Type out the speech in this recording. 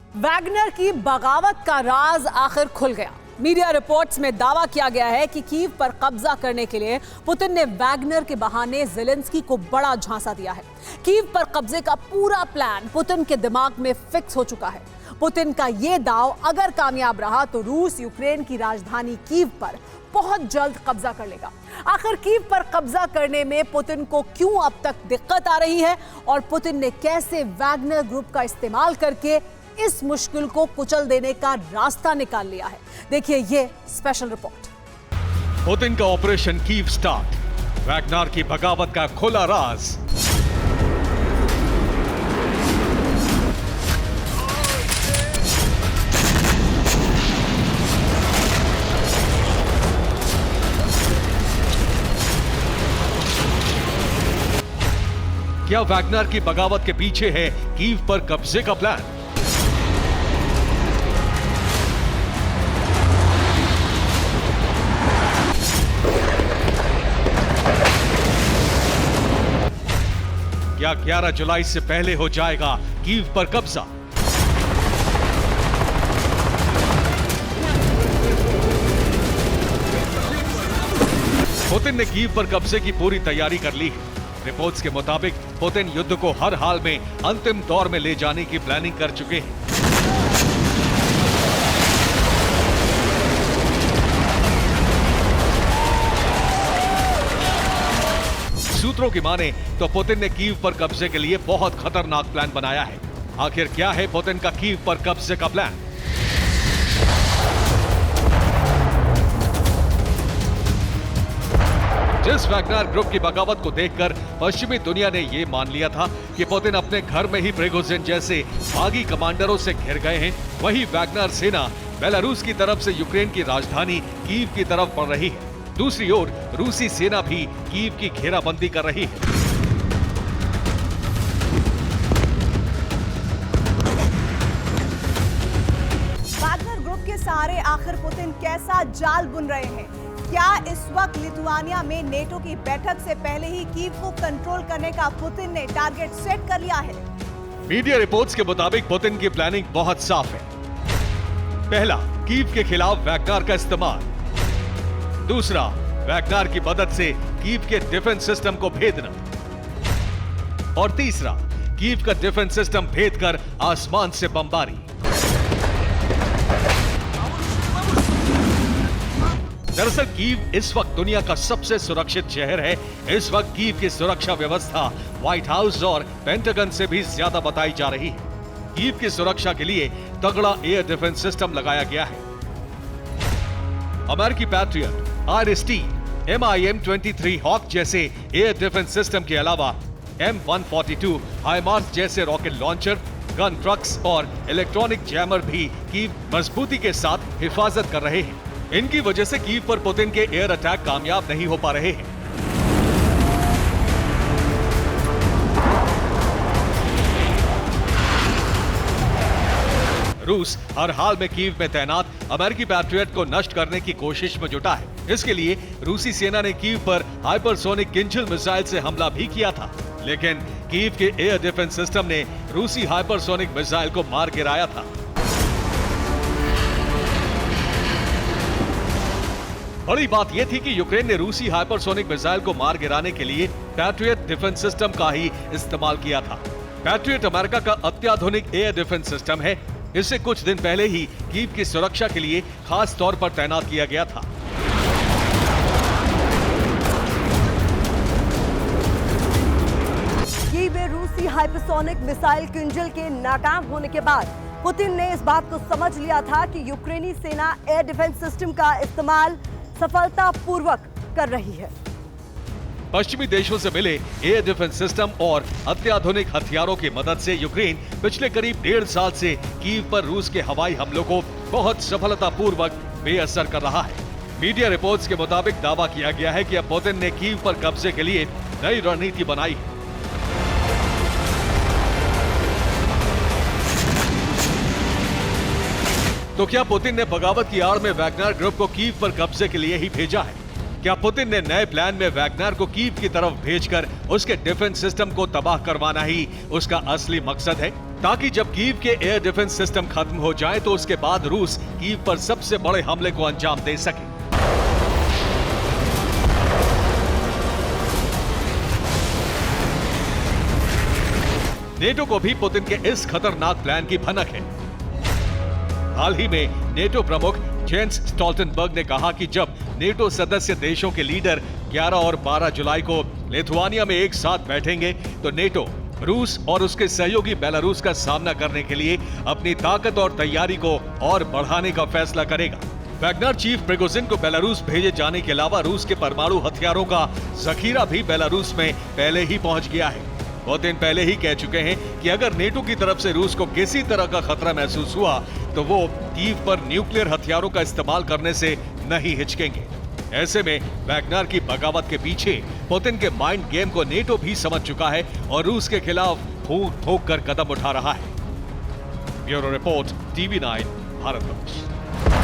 Wagner की बगावत का राज आखिर खुल गया। मीडिया रिपोर्ट्स में दावा किया गया है कि कीव पर कब्जा करने के लिए पुतिन ने वैगनर के बहाने ज़ेलेंस्की को बड़ा झांसा दिया है। कीव पर कब्जे का पूरा प्लान पुतिन के दिमाग में फिक्स हो चुका है। पुतिन का यह दाव अगर कामयाब रहा तो रूस यूक्रेन की राजधानी कीव पर बहुत जल्द कब्जा कर लेगा। आखिर कीव पर कब्जा करने में पुतिन को क्यों अब तक दिक्कत आ रही है और पुतिन ने कैसे वैगनर ग्रुप का इस्तेमाल करके इस मुश्किल को कुचल देने का रास्ता निकाल लिया है, देखिए ये स्पेशल रिपोर्ट। पुतिन का ऑपरेशन कीव स्टार्ट, वैगनर की बगावत का खुला राज। क्या वैगनर की बगावत के पीछे है कीव पर कब्जे का प्लान? क्या 11 जुलाई से पहले हो जाएगा कीव पर कब्जा? पुतिन ने कीव पर कब्जे की पूरी तैयारी कर ली है। रिपोर्ट्स के मुताबिक पुतिन युद्ध को हर हाल में अंतिम दौर में ले जाने की प्लानिंग कर चुके हैं। सूत्रों की माने तो पुतिन ने कीव पर कब्जे के लिए बहुत खतरनाक प्लान बनाया है। आखिर क्या है पुतिन का कीव पर कब्जे का प्लान? जिस वैगनर ग्रुप की बगावत को देखकर पश्चिमी दुनिया ने यह मान लिया था कि पुतिन अपने घर में ही प्रिगोजिन जैसे बागी कमांडरों से घिर गए हैं, वही वैगनर सेना बेलारूस की तरफ से यूक्रेन की राजधानी कीव की तरफ बढ़ रही है। दूसरी ओर रूसी सेना भी कीव की घेराबंदी कर रही है। वैगनर ग्रुप के सहारे आखिर पुतिन कैसा जाल बुन रहे हैं? क्या इस वक्त लिथुआनिया में नेटो की बैठक से पहले ही कीव को कंट्रोल करने का पुतिन ने टारगेट सेट कर लिया है? मीडिया रिपोर्ट्स के मुताबिक पुतिन की प्लानिंग बहुत साफ है। पहला, कीव के खिलाफ वैगनर का इस्तेमाल। दूसरा, वैगनर की मदद से कीव के डिफेंस सिस्टम को भेदना। और तीसरा, कीव का डिफेंस सिस्टम भेदकर आसमान से बमबारी। दरअसल कीव इस वक्त दुनिया का सबसे सुरक्षित शहर है। इस वक्त कीव की सुरक्षा व्यवस्था व्हाइट हाउस और पेंटागन से भी ज्यादा बताई जा रही है। कीव की सुरक्षा के लिए तगड़ा एयर डिफेंस सिस्टम लगाया गया है। अमेरिकी पैट्रियट, IRIS-T, MIM-23 हॉक जैसे एयर डिफेंस सिस्टम के अलावा M142 हाइमार्स जैसे रॉकेट लॉन्चर, गन ट्रक्स और इलेक्ट्रॉनिक जैमर भी कीव मजबूती के साथ हिफाजत कर रहे हैं। इनकी वजह से कीव पर पुतिन के एयर अटैक कामयाब नहीं हो पा रहे हैं। रूस हर हाल में कीव में तैनात अमेरिकी पैट्रियट को नष्ट करने की कोशिश में जुटा है। इसके लिए रूसी सेना ने कीव पर हाइपरसोनिक किंजल मिसाइल से हमला भी किया था, लेकिन कीव के एयर डिफेंस सिस्टम ने रूसी हाइपरसोनिक मिसाइल को मार गिराया था। बड़ी बात यह थी कि यूक्रेन ने रूसी हाइपरसोनिक मिसाइल को मार गिराने के लिए पैट्रियट डिफेंस सिस्टम का ही इस्तेमाल किया था। पैट्रियट अमेरिका का अत्याधुनिक एयर डिफेंस सिस्टम है। इसे कुछ दिन पहले ही कीव की सुरक्षा के लिए खास तौर पर तैनात किया गया था। कीव में रूसी हाइपरसोनिक मिसाइल किंजल के नाकाम होने के बाद पुतिन ने इस बात को समझ लिया था कि यूक्रेनी सेना एयर डिफेंस सिस्टम का इस्तेमाल सफलतापूर्वक कर रही है। पश्चिमी देशों से मिले एयर डिफेंस सिस्टम और अत्याधुनिक हथियारों की मदद से यूक्रेन पिछले करीब 1.5 साल से कीव पर रूस के हवाई हमलों को बहुत सफलतापूर्वक बेअसर कर रहा है। मीडिया रिपोर्ट्स के मुताबिक दावा किया गया है कि अब पुतिन ने कीव पर कब्जे के लिए नई रणनीति बनाई है। तो क्या पुतिन ने बगावत की आड़ में वैगनर ग्रुप को कीव पर कब्जे के लिए ही भेजा है? क्या पुतिन ने नए प्लान में वैगनर को कीव की तरफ भेजकर उसके डिफेंस सिस्टम को तबाह करवाना ही उसका असली मकसद है? ताकि जब कीव के एयर डिफेंस सिस्टम खत्म हो जाए तो उसके बाद रूस कीव पर सबसे बड़े हमले को अंजाम दे सके। नेटो को भी पुतिन के इस खतरनाक प्लान की भनक है। हाल ही में नेटो प्रमुख जेंस स्टोल्टनबर्ग ने कहा कि जब नेटो सदस्य देशों के लीडर 11 और 12 जुलाई को लिथुआनिया में एक साथ बैठेंगे तो नेटो रूस और उसके सहयोगी बेलारूस का सामना करने के लिए अपनी ताकत और तैयारी को और बढ़ाने का फैसला करेगा। वैगनर चीफ प्रिगोजिन को बेलारूस भेजे जाने के अलावा रूस के परमाणु हथियारों का जखीरा भी बेलारूस में पहले ही पहुंच गया है। पुतिन पहले ही कह चुके हैं कि अगर नेटो की तरफ से रूस को किसी तरह का खतरा महसूस हुआ तो वो कीव पर न्यूक्लियर हथियारों का इस्तेमाल करने से नहीं हिचकेंगे। ऐसे में वैगनर की बगावत के पीछे पुतिन के माइंड गेम को नेटो भी समझ चुका है और रूस के खिलाफ फूंक ठोक कर कदम उठा रहा है। Bureau report, TV9 Bharatvarsh.